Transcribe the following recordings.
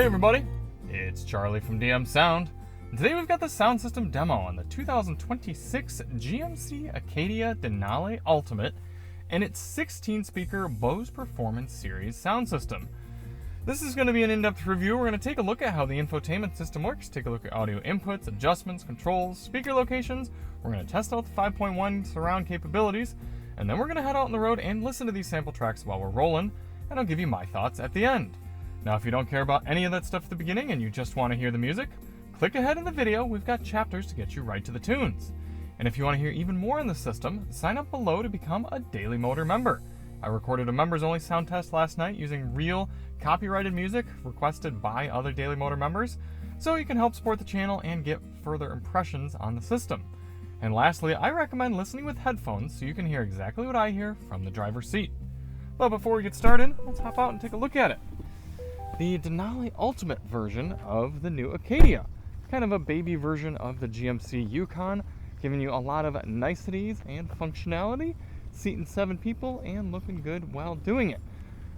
Hey everybody, it's Charlie from DM Sound, and today we've got the sound system demo on the 2026 GMC Acadia Denali Ultimate and its 16-speaker Bose Performance Series sound system. This is going to be an in-depth review. We're going to take a look at how the infotainment system works, take a look at audio inputs, adjustments, controls, speaker locations. We're going to test out the 5.1 surround capabilities, and then we're going to head out on the road and listen to these sample tracks while we're rolling, and I'll give you my thoughts at the end. Now, if you don't care about any of that stuff at the beginning and you just want to hear the music, click ahead in the video. We've got chapters to get you right to the tunes. And if you want to hear even more in the system, sign up below to become a Daily Motor member. I recorded a members-only sound test last night using real copyrighted music requested by other Daily Motor members, so you can help support the channel and get further impressions on the system. And lastly, I recommend listening with headphones so you can hear exactly what I hear from the driver's seat. But before we get started, let's hop out and take a look at it. The Denali Ultimate version of the new Acadia. Kind of a baby version of the GMC Yukon, giving you a lot of niceties and functionality, seating 7 people and looking good while doing it.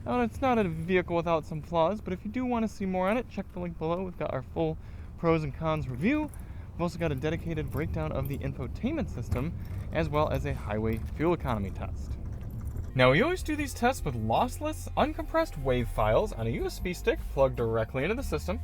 Now, it's not a vehicle without some flaws, but if you do want to see more on it, check the link below. We've got our full pros and cons review. We've also got a dedicated breakdown of the infotainment system, as well as a highway fuel economy test. Now, we always do these tests with lossless, uncompressed WAV files on a USB stick plugged directly into the system,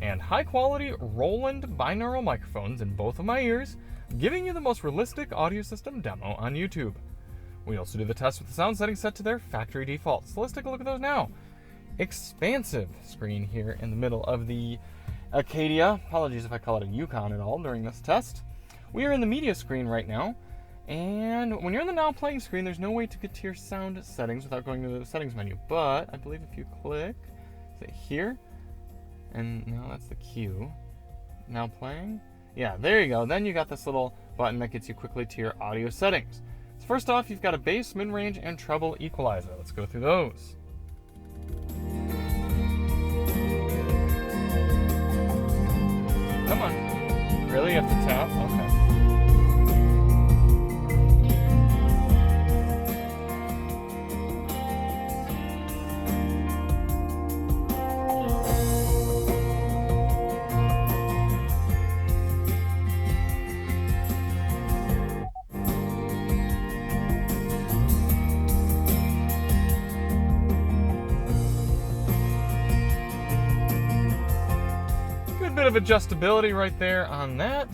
and high-quality Roland binaural microphones in both of my ears, giving you the most realistic audio system demo on YouTube. We also do the test with the sound settings set to their factory defaults, so let's take a look at those now. Expansive screen here in the middle of the Acadia. Apologies if I call it a Yukon at all during this test. We are in the media screen right now. And when you're in the now playing screen, there's no way to get to your sound settings without going to the settings menu. But I believe if you click, is it here? And no, that's the cue. Now playing? Yeah, there you go. Then you got this little button that gets you quickly to your audio settings. So first off, you've got a bass, mid-range, and treble equalizer. Let's go through those. Come on. Really? You have to tap? Okay. Bit of adjustability right there on that.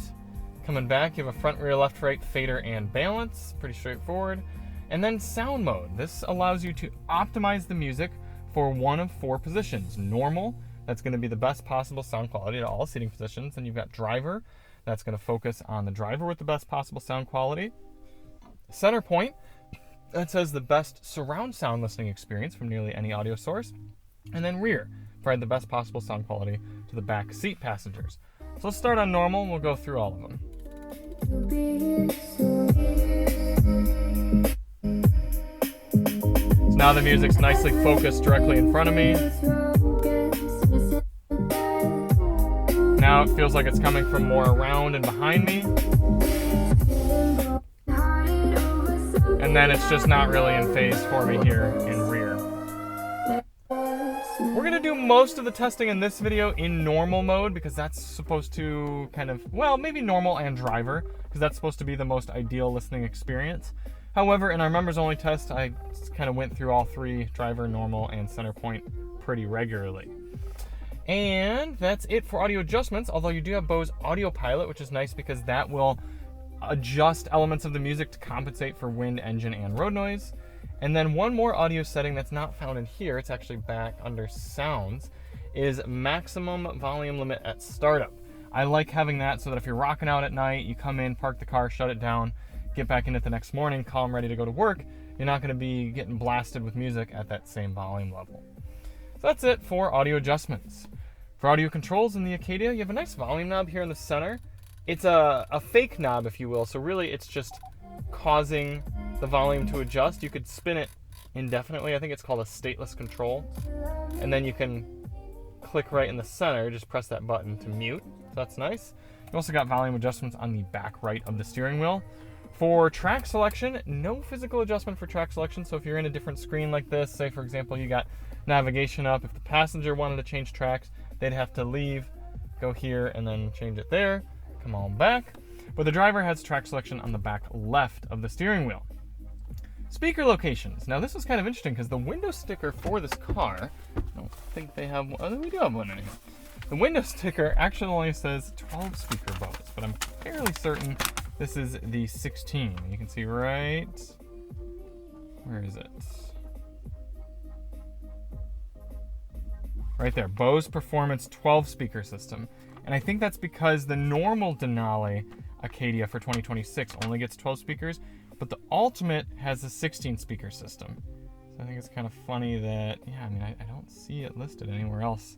Coming back, you have a front, rear, left, right, fader, and balance. Pretty straightforward. And then sound mode. This allows you to optimize the music for one of 4 positions. Normal, that's going to be the best possible sound quality to all seating positions. Then you've got driver, that's going to focus on the driver with the best possible sound quality. Center point, that says the best surround sound listening experience from nearly any audio source. And then rear, provide the best possible sound quality to the back seat passengers. So let's start on normal and we'll go through all of them. So now the music's nicely focused directly in front of me. Now it feels like it's coming from more around and behind me. And then it's just not really in phase for me here in rear. We're going to do most of the testing in this video in normal mode because that's supposed to kind of, well, maybe normal and driver because that's supposed to be the most ideal listening experience. However, in our members only test, I kind of went through all 3, driver, normal, and center point pretty regularly. And that's it for audio adjustments, although you do have Bose Audio Pilot, which is nice because that will adjust elements of the music to compensate for wind, engine, and road noise. And then one more audio setting that's not found in here, it's actually back under sounds, is maximum volume limit at startup. I like having that so that if you're rocking out at night, you come in, park the car, shut it down, get back in it the next morning, calm, ready to go to work, you're not going to be getting blasted with music at that same volume level. So that's it for audio adjustments. For audio controls in the Acadia, you have a nice volume knob here in the center. It's a fake knob, if you will, so really it's just causing the volume to adjust. You could spin it indefinitely. I think it's called a stateless control. And then you can click right in the center, just press that button to mute. So that's nice. You also got volume adjustments on the back right of the steering wheel. For track selection, no physical adjustment for track selection. So if you're in a different screen like this, say for example you got navigation up, if the passenger wanted to change tracks, they'd have to leave, go here, and then change it there, come on back. But the driver has track selection on the back left of the steering wheel. Speaker locations. Now this was kind of interesting because the window sticker for this car, I don't think they have one. Oh, we do have one in here. The window sticker actually only says 12 speaker Bose, but I'm fairly certain this is the 16. You can see right, where is it? Right there, Bose Performance 12 speaker system. And I think that's because the normal Denali Acadia for 2026 only gets 12 speakers, but the Ultimate has a 16 speaker system. So I think it's kind of funny that, yeah, I mean, I don't see it listed anywhere else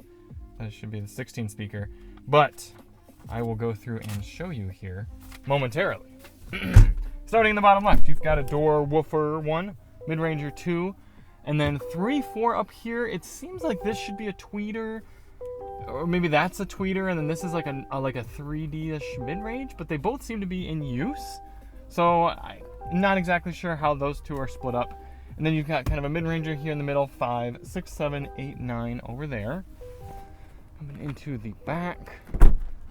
that it should be the 16 speaker, but I will go through and show you here momentarily. Starting in the bottom left, you've got a door woofer 1, mid-ranger 2, and then 3, 4 up here. It seems like this should be a tweeter, or maybe that's a tweeter, and then this is like a 3D-ish mid-range, but they both seem to be in use. So I'm not exactly sure how those two are split up. And then you've got kind of a mid-ranger here in the middle, 5, 6, 7, 8, 9 over there. Coming into the back,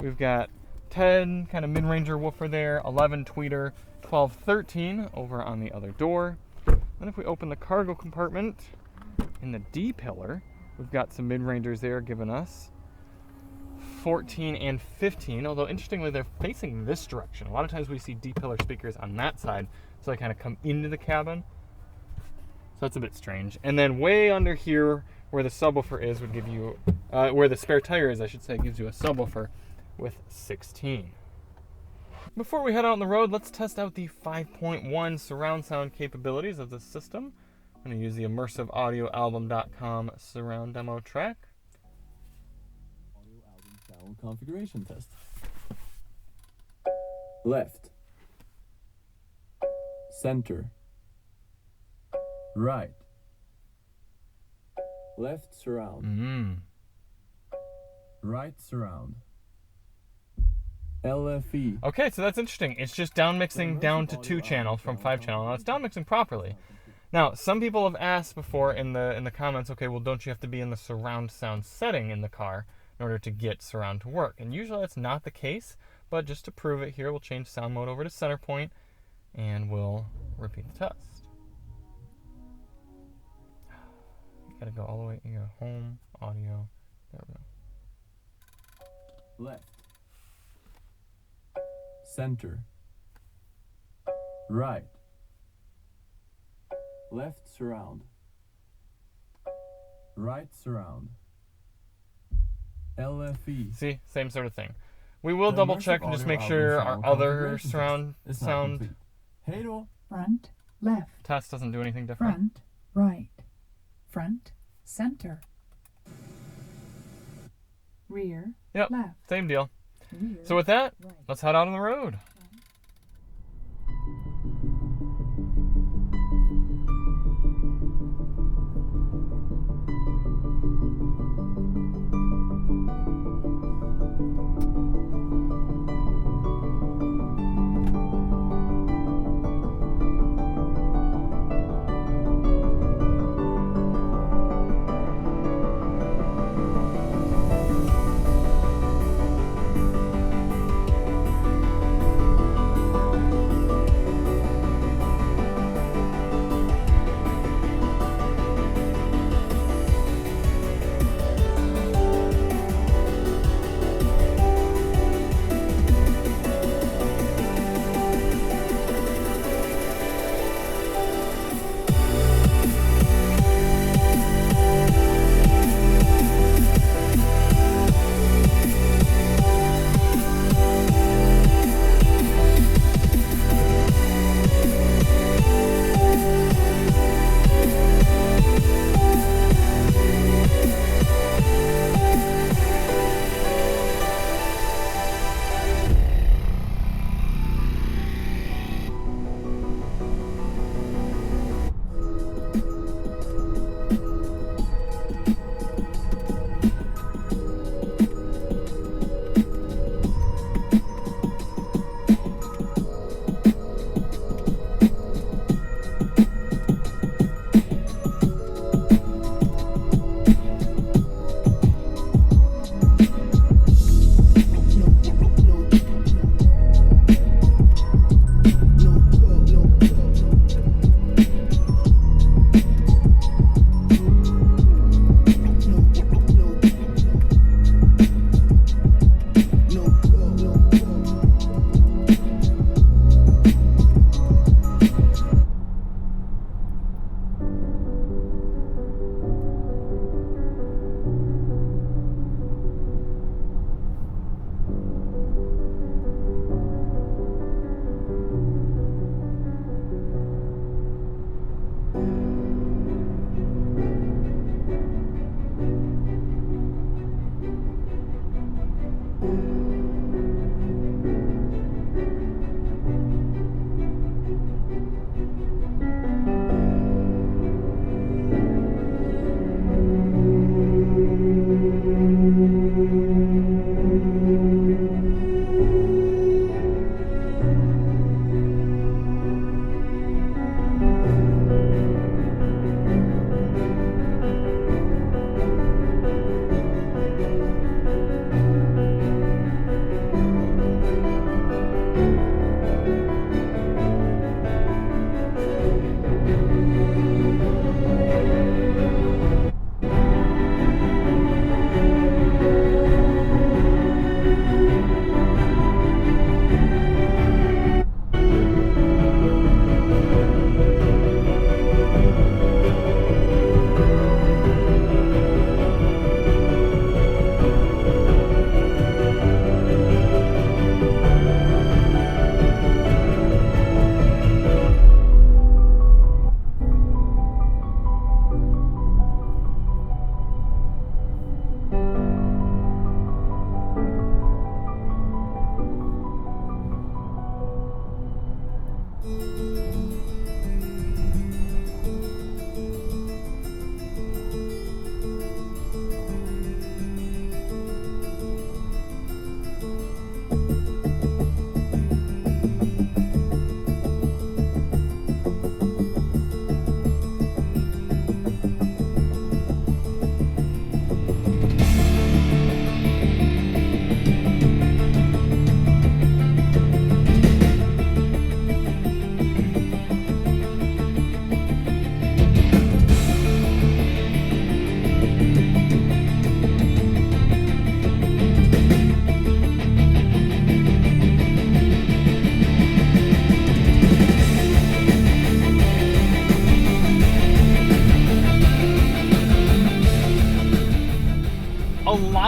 we've got 10 kind of mid-ranger woofer there, 11 tweeter, 12, 13 over on the other door. Then if we open the cargo compartment in the D pillar, we've got some mid-rangers there giving us 14 and 15, although interestingly they're facing this direction. A lot of times we see D pillar speakers on that side, so they kind of come into the cabin. So that's a bit strange. And then way under here where the subwoofer is would give you, where the spare tire is I should say, gives you a subwoofer with 16. Before we head out on the road, let's test out the 5.1 surround sound capabilities of this system. I'm going to use the ImmersiveAudioAlbum.com surround demo track. Audio album sound configuration test. Left. Center. Right. Left surround. Right surround. LFE. Okay, so that's interesting. It's just down mixing down to 2 channels from 5 channel. Now it's down mixing properly. Now, some people have asked before in the comments, okay, well, don't you have to be in the surround sound setting in the car in order to get surround to work? And usually that's not the case, but just to prove it here, we'll change sound mode over to center point and we'll repeat the test. You gotta go all the way, you go home, audio, there we go. Left. Center. Right. Left surround. Right surround. LFE. See, same sort of thing. We will double check and just make sure our other surround sound front, left, test doesn't do anything different. front, right, front, center, rear, Yep, left, same deal. rear, So with that, right. let's head out on the road.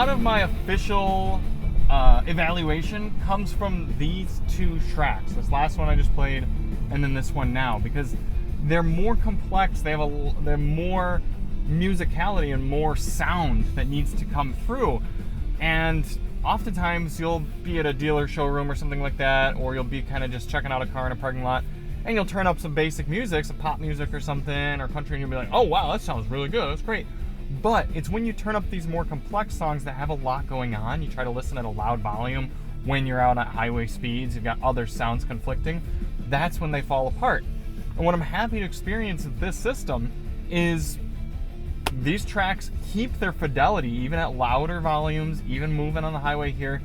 lot of my official evaluation comes from these two tracks. This last one I just played, and then this one now, because they're more complex. They're more musicality and more sound that needs to come through. And oftentimes you'll be at a dealer showroom or something like that, or you'll be kind of just checking out a car in a parking lot, and you'll turn up some basic music, some pop music or something, or country, and you'll be like, oh wow, that sounds really good, that's great. But it's when you turn up these more complex songs that have a lot going on, you try to listen at a loud volume when you're out at highway speeds, you've got other sounds conflicting, that's when they fall apart. And what I'm happy to experience with this system is these tracks keep their fidelity even at louder volumes, even moving on the highway here.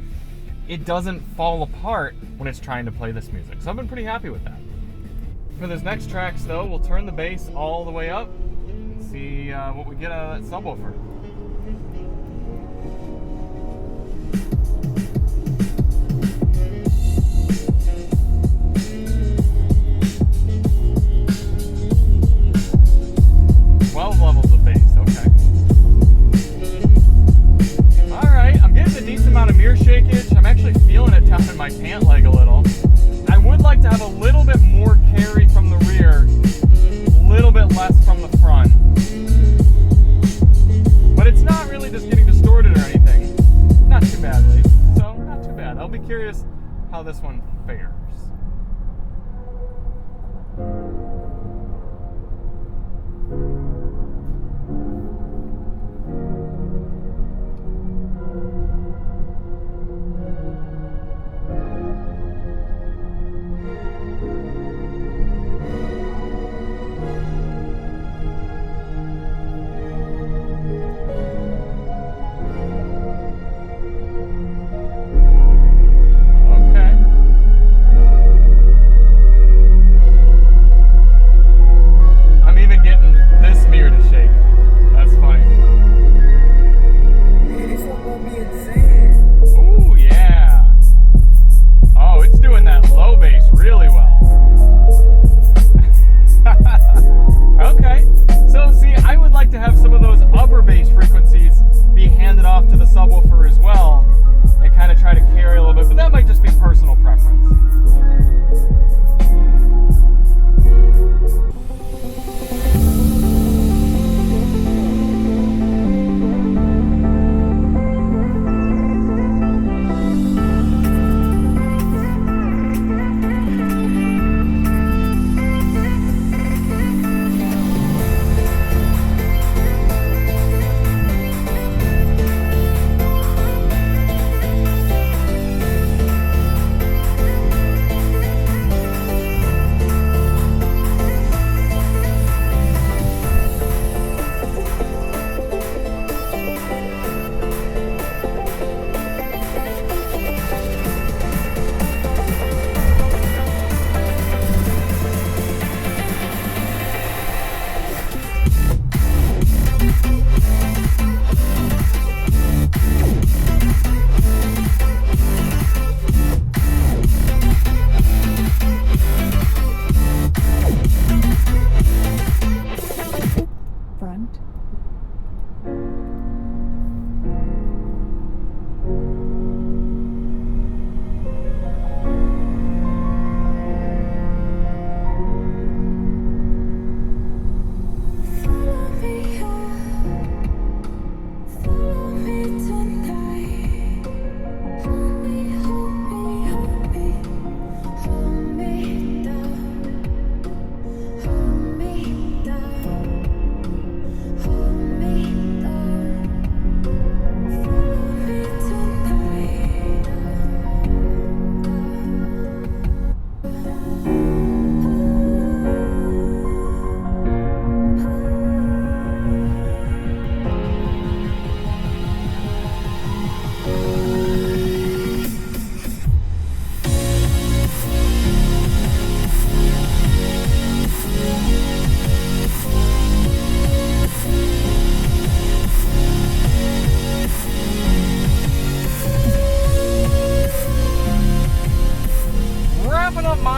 It doesn't fall apart when it's trying to play this music. So I've been pretty happy with that. For this next tracks though, we'll turn the bass all the way up and see what we get out of that subwoofer. Levels of bass, okay. Alright, I'm getting a decent amount of mirror shakeage. I'm actually feeling it down in my pant leg a little. I would like to have a little bit more carry from the rear, a little bit less from the front. But it's not really just getting distorted or anything. Not too badly. So, not too bad. I'll be curious how this one fares.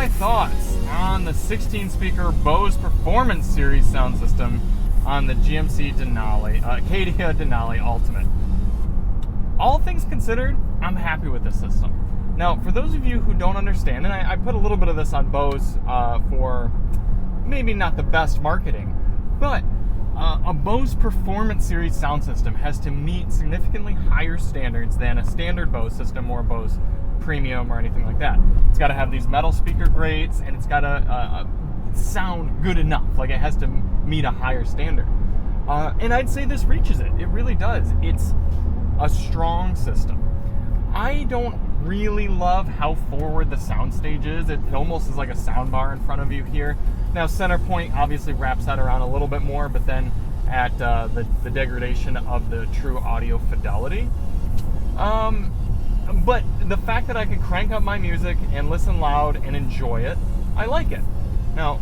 my thoughts on the 16-speaker Bose Performance Series sound system on the GMC Denali, Acadia Denali Ultimate. All things considered, I'm happy with this system. Now, for those of you who don't understand, and I put a little bit of this on Bose for maybe not the best marketing, but a Bose Performance Series sound system has to meet significantly higher standards than a standard Bose system or a Bose Premium or anything like that. It's got to have these metal speaker grates, and it's got to sound good enough. Like, it has to meet a higher standard. And I'd say this reaches it. It really does. It's a strong system. I don't really love how forward the soundstage is. It almost is like a sound bar in front of you here. Now, center point obviously wraps that around a little bit more, but then at the degradation of the true audio fidelity. But the fact that I can crank up my music and listen loud and enjoy it, I like it. Now,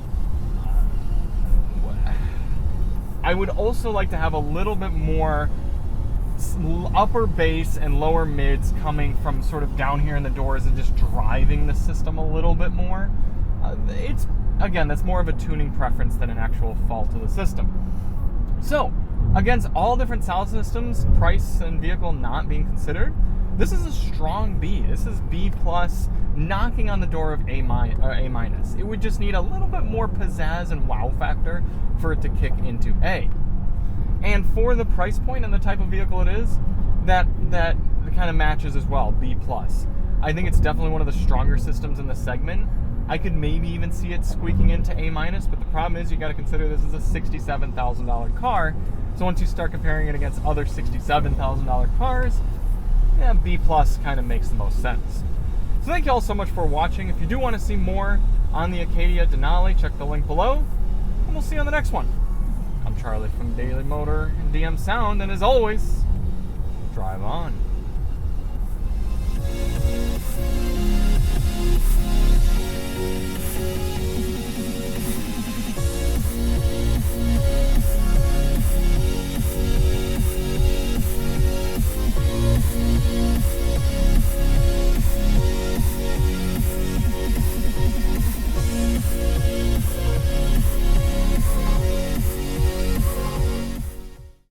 I would also like to have a little bit more upper bass and lower mids coming from sort of down here in the doors and just driving the system a little bit more. Again, that's more of a tuning preference than an actual fault of the system. So, against all different sound systems, price and vehicle not being considered, this is a strong B. This is B+, knocking on the door of A-. It would just need a little bit more pizzazz and wow factor for it to kick into A. And for the price point and the type of vehicle it is, that kind of matches as well, B+. I think it's definitely one of the stronger systems in the segment. I could maybe even see it squeaking into A-, but the problem is you got to consider this is a $67,000 car. So once you start comparing it against other $67,000 cars, yeah, B+ kind of makes the most sense. So thank you all so much for watching. If you do want to see more on the Acadia Denali, check the link below, and we'll see you on the next one. I'm Charlie from Daily Motor and DM Sound, and as always, drive on.